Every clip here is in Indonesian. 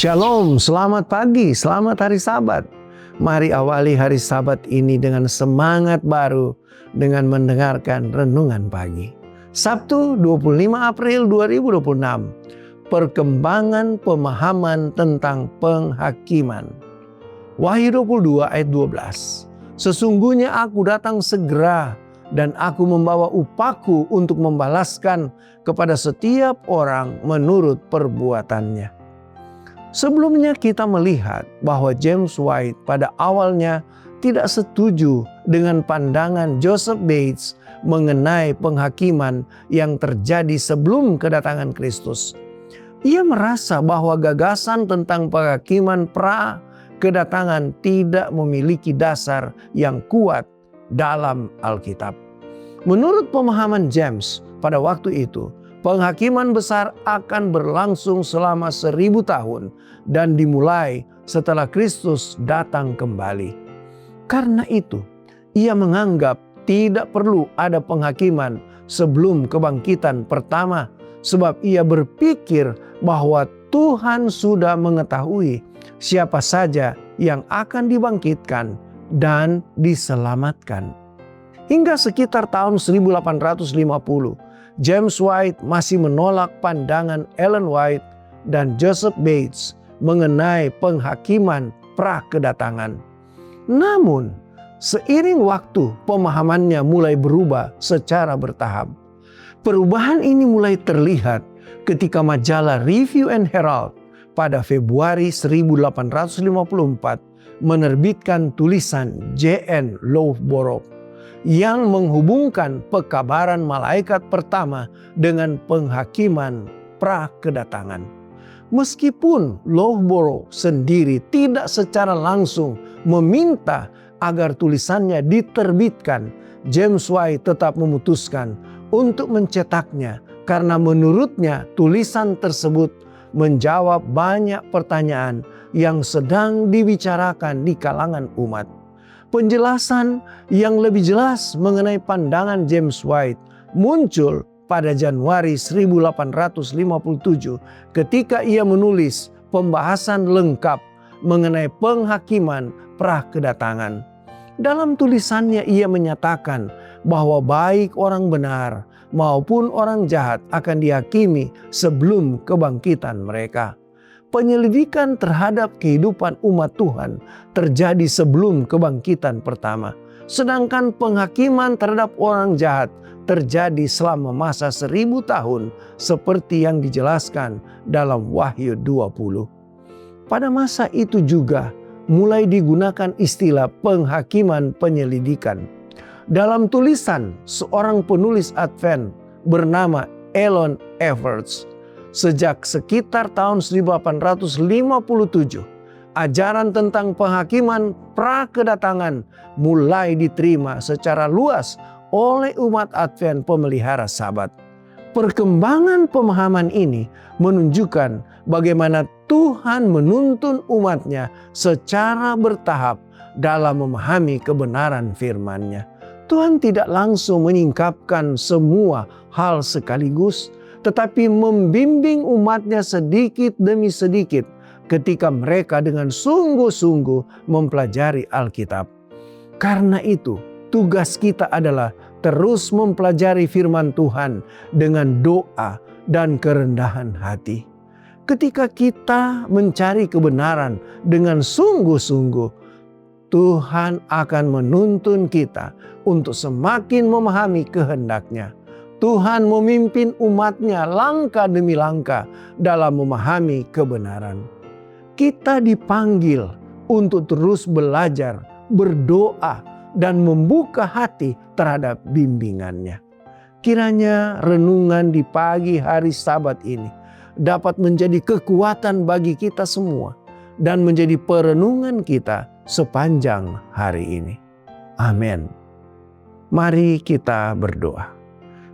Shalom, selamat pagi, selamat hari Sabat. Mari awali hari Sabat ini dengan semangat baru dengan mendengarkan renungan pagi. Sabtu 25 April 2026, perkembangan pemahaman tentang penghakiman. Wahyu 22 ayat 12. Sesungguhnya aku datang segera dan aku membawa upahku untuk membalaskan kepada setiap orang menurut perbuatannya. Sebelumnya kita melihat bahwa James White pada awalnya tidak setuju dengan pandangan Joseph Bates mengenai penghakiman yang terjadi sebelum kedatangan Kristus. Ia merasa bahwa gagasan tentang penghakiman pra-kedatangan tidak memiliki dasar yang kuat dalam Alkitab. Menurut pemahaman James pada waktu itu, penghakiman besar akan berlangsung selama 1000 tahun dan dimulai setelah Kristus datang kembali. Karena itu, ia menganggap tidak perlu ada penghakiman sebelum kebangkitan pertama, sebab ia berpikir bahwa Tuhan sudah mengetahui siapa saja yang akan dibangkitkan dan diselamatkan. Hingga sekitar tahun 1850, James White masih menolak pandangan Ellen White dan Joseph Bates mengenai penghakiman pra-kedatangan. Namun, seiring waktu pemahamannya mulai berubah secara bertahap. Perubahan ini mulai terlihat ketika majalah Review and Herald pada Februari 1854 menerbitkan tulisan J.N. Loughborough yang menghubungkan pekabaran malaikat pertama dengan penghakiman pra-kedatangan. Meskipun Loughborough sendiri tidak secara langsung meminta agar tulisannya diterbitkan, James White tetap memutuskan untuk mencetaknya karena menurutnya tulisan tersebut menjawab banyak pertanyaan yang sedang dibicarakan di kalangan umat. Penjelasan yang lebih jelas mengenai pandangan James White muncul pada Januari 1857 ketika ia menulis pembahasan lengkap mengenai penghakiman pra-kedatangan. Dalam tulisannya ia menyatakan bahwa baik orang benar maupun orang jahat akan dihakimi sebelum kebangkitan mereka. Penyelidikan terhadap kehidupan umat Tuhan terjadi sebelum kebangkitan pertama. Sedangkan penghakiman terhadap orang jahat terjadi selama masa 1000 tahun seperti yang dijelaskan dalam Wahyu 20. Pada masa itu juga mulai digunakan istilah penghakiman penyelidikan. Dalam tulisan seorang penulis Advent bernama Elon Everts, sejak sekitar tahun 1857, ajaran tentang penghakiman pra-kedatangan mulai diterima secara luas oleh umat Advent pemelihara Sabat. Perkembangan pemahaman ini menunjukkan bagaimana Tuhan menuntun umatnya secara bertahap dalam memahami kebenaran firman-Nya. Tuhan tidak langsung menyingkapkan semua hal sekaligus, tetapi membimbing umatnya sedikit demi sedikit ketika mereka dengan sungguh-sungguh mempelajari Alkitab. Karena itu, tugas kita adalah terus mempelajari firman Tuhan dengan doa dan kerendahan hati. Ketika kita mencari kebenaran dengan sungguh-sungguh, Tuhan akan menuntun kita untuk semakin memahami kehendak-Nya. Tuhan memimpin umat-Nya langkah demi langkah dalam memahami kebenaran. Kita dipanggil untuk terus belajar, berdoa, dan membuka hati terhadap bimbingan-Nya. Kiranya renungan di pagi hari Sabat ini dapat menjadi kekuatan bagi kita semua dan menjadi perenungan kita sepanjang hari ini. Amin. Mari kita berdoa.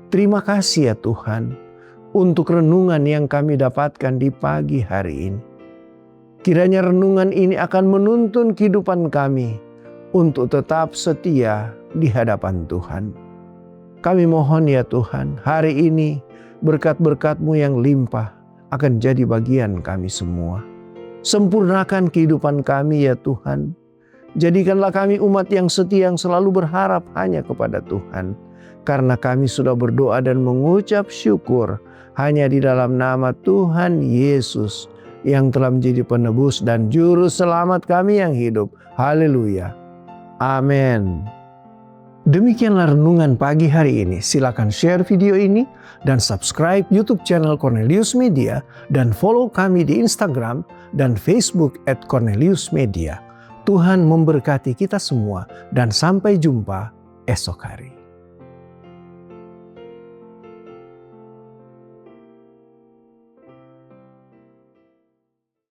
Terima kasih ya Tuhan untuk renungan yang kami dapatkan di pagi hari ini. Kiranya renungan ini akan menuntun kehidupan kami untuk tetap setia di hadapan Tuhan. Kami mohon ya Tuhan, hari ini berkat-berkat-Mu yang limpah akan jadi bagian kami semua. Sempurnakan kehidupan kami ya Tuhan. Jadikanlah kami umat yang setia, yang selalu berharap hanya kepada Tuhan. Karena kami sudah berdoa dan mengucap syukur hanya di dalam nama Tuhan Yesus yang telah menjadi penebus dan juru selamat kami yang hidup. Haleluya. Amin. Demikianlah renungan pagi hari ini. Silakan share video ini dan subscribe YouTube channel Cornelius Media dan follow kami di Instagram dan Facebook @corneliusmedia. Tuhan memberkati kita semua dan sampai jumpa esok hari.